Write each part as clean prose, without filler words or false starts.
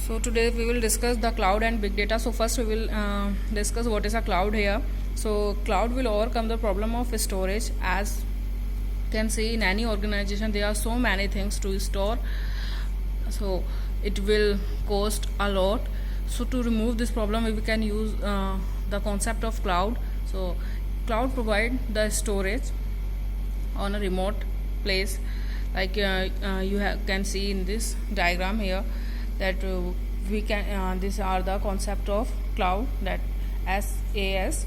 So today we will discuss the cloud and big data. So first we will discuss what is a cloud here. So cloud will overcome the problem of storage. As you can see, in any organization there are so many things to store, so it will cost a lot. So to remove this problem we can use the concept of cloud. So cloud provide the storage on a remote place, like you can see in this diagram here that we can these are the concept of cloud, that SaaS,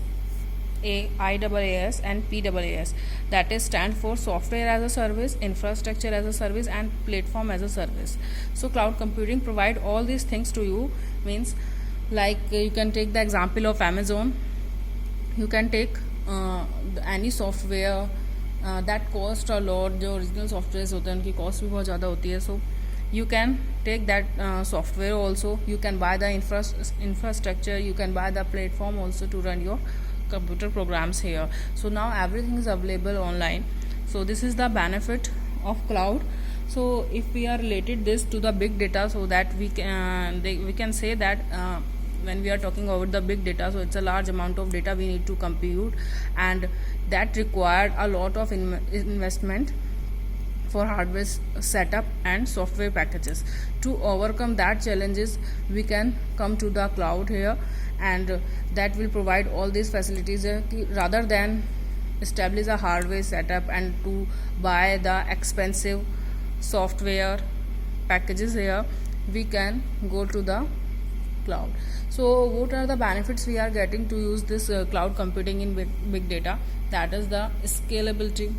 IaaS and PaaS, that is stand for software as a service, infrastructure as a service and platform as a service. So cloud computing provide all these things to you. Means like you can take the example of Amazon. You can take any software that cost a lot. जो original softwares होते हैं उनकी cost भी बहुत ज़्यादा होती है. So you can take that software also. You can buy the infrastructure. You can buy the platform also to run your computer programs here. So now everything is available online. So this is the benefit of cloud. So if we are related this to the big data, so that we can say that when we are talking about the big data, so it's a large amount of data we need to compute, and that required a lot of investment for hardware setup and software packages. To overcome that challenges, we can come to the cloud here, and that will provide all these facilities rather than establish a hardware setup and to buy the expensive software packages. Here we can go to the cloud. So what are the benefits we are getting to use this cloud computing in big data? That is the scalability.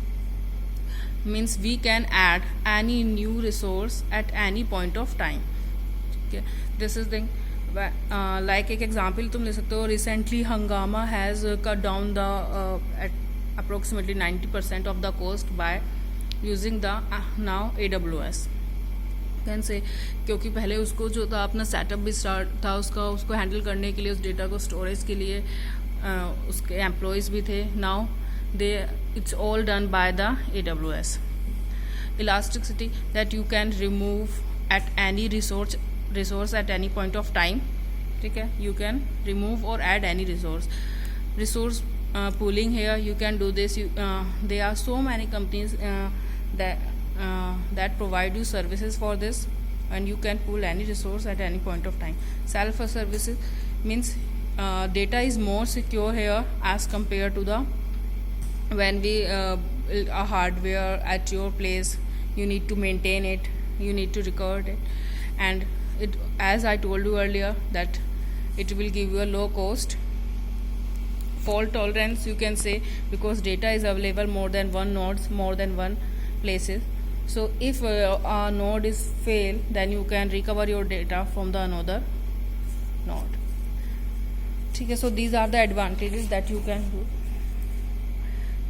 Means we can add any new resource at any point of time. Okay, this is the like एक example तुम ले सकते हो. Recently Hungama has cut down the at approximately 90% of the cost by using the now AWS. Can say, क्योंकि पहले उसको जो था अपना सेटअप भी स्टार्ट था उसको हैंडल करने के लिए, उस डेटा को स्टोरेज के लिए उसके एम्प्लॉयज़ भी थे. Now it's all done by the AWS. Elasticity, that you can remove at any resource at any point of time. ठीक है, you can remove or add any resource pooling. here you can do this. There are so many companies that provide you services for this, and you can pool any resource at any point of time. Self services means data is more secure here as compared to the when we build a hardware at your place. You need to maintain it, you need to record it, and it, as I told you earlier, that it will give you a low cost. Fault tolerance, you can say, because data is available more than one nodes, more than one places. So if a node is fail, then you can recover your data from the another node. ठीक है, so these are the advantages that you can do.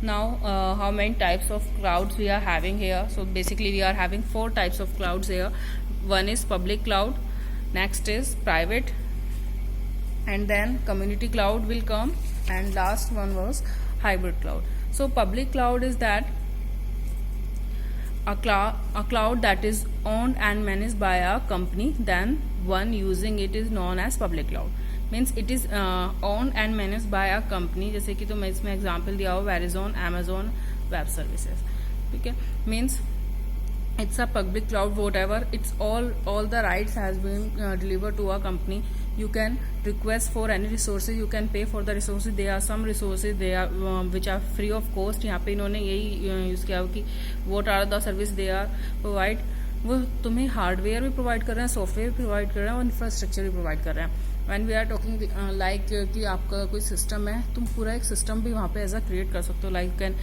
Now how many types of clouds we are having here? So basically we are having 4 types of clouds here. One is public cloud, next is private, and then community cloud will come, and last one was hybrid cloud. So public cloud is that a cloud that is owned and managed by a company, then one using it is known as public cloud. Means it is own and manage by a company. जैसे कि तो मैं इसमें example दिया हो Verizon, Amazon web services. ठीक है, means it's a public cloud, whatever it's all the rights has been delivered to a company. You can request for any resources, you can pay for the resources. There are some resources they are which are free of cost. यहाँ पे इन्होंने यही use किया हो कि what are the service they are provide. वो तुम्हें hardware भी प्रोवाइड कर रहे हैं, सॉफ्टवेयर भी प्रोवाइड कर रहे हैं और इंफ्रास्ट्रक्चर भी प्रोवाइड कर रहे हैं. When we are talking like कि आपका कोई सिस्टम है, तुम पूरा एक सिस्टम भी वहाँ पे एज अ क्रिएट कर सकते हो. लाइक कैन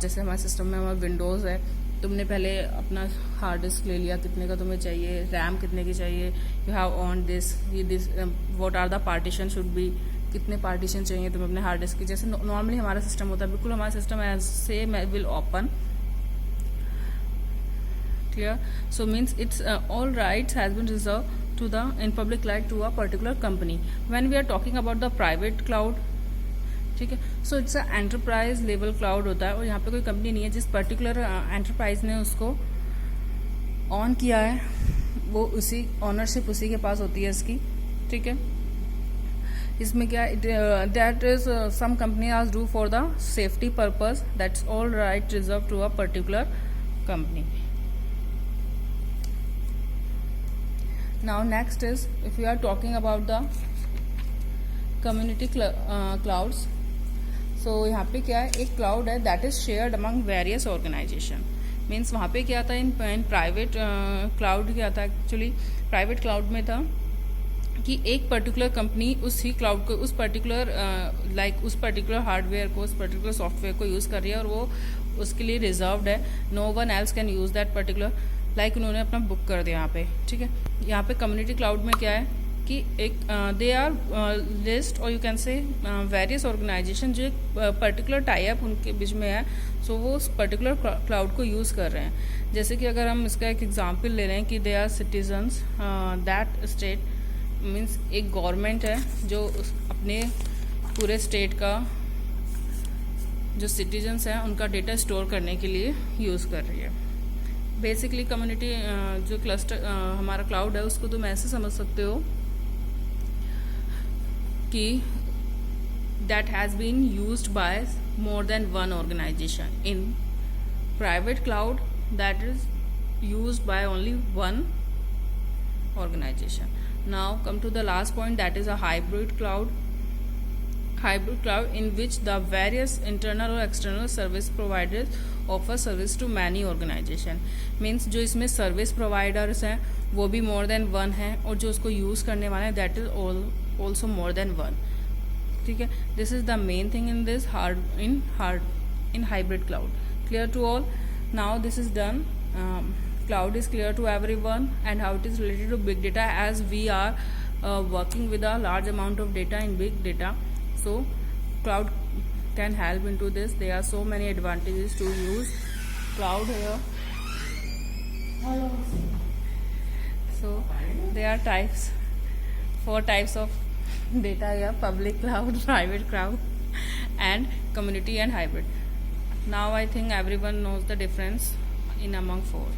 जैसे हमारे सिस्टम में हमारा विंडोज़ है, तुमने पहले अपना हार्ड डिस्क ले लिया, कितने का तुम्हें चाहिए, रैम कितने की चाहिए, you have on this what are the partition should be, कितने पार्टीशन चाहिए तुम्हें अपने हार्ड डिस्क की. जैसे नॉर्मली हमारा सिस्टम होता है, बिल्कुल हमारा system as same will open. Clear? So means it's all rights has been reserve to the in public cloud to a particular company. When we are talking about the private cloud, ठीक है, so it's a enterprise level cloud होता है, और यहाँ पे कोई company नहीं है, जिस पर्टिकुलर एंटरप्राइज ने उसको ऑन किया है वो उसी ऑनरशिप उसी के पास होती है इसकी, ठीक है। इसमें क्या that is some company are do for the safety purpose, that's all right reserve to a particular company. Now next is, if we are talking about the community clouds, so यहाँ पे क्या है, एक क्लाउड है that is shared among various organization. Means वहाँ पे क्या था, इन प्राइवेट क्लाउड क्या था, एक्चुअली प्राइवेट क्लाउड में था कि एक पर्टिकुलर कंपनी उसी क्लाउड को, उस पर्टिकुलर उस पर्टिकुलर हार्डवेयर को, उस पर्टिकुलर सॉफ्टवेयर को यूज़ कर रही है और वो उसके लिए रिजर्व्ड है. No one else can use that particular, उन्होंने अपना बुक कर दिया यहाँ पे, ठीक है. यहाँ पे कम्युनिटी क्लाउड में क्या है कि एक दे आर लिस्ट और you can say various organization जो एक पर्टिकुलर टाई अप उनके बीच में है, सो वो उस पर्टिकुलर क्लाउड को यूज़ कर रहे हैं. जैसे कि अगर हम इसका एक एग्जांपल ले रहे हैं कि they are citizens that state, means एक गवर्नमेंट है जो अपने पूरे स्टेट का जो सिटीजन्स हैं उनका डेटा स्टोर करने के लिए यूज़ कर रही है. बेसिकली कम्युनिटी जो क्लस्टर हमारा क्लाउड है उसको तुम ऐसे समझ सकते हो कि that has been used by more than one organization. In private cloud that is used by only one organization. Now come to the last point, that is a hybrid cloud. Hybrid cloud in which the various internal or external service providers offer service to many organization. Means जो इसमें service providers हैं वो भी more than one हैं और जो उसको use करने वाले हैं that is also more than one. ठीक है, this is the main thing in this in hybrid cloud. Clear to all? Now this is done. Cloud is clear to everyone, and how it is related to big data, as we are working with a large amount of data in big data, so cloud can help into this. There are so many advantages to use cloud here. So there are four types of data here: public cloud, private cloud, and community and hybrid. Now I think everyone knows the difference in among four.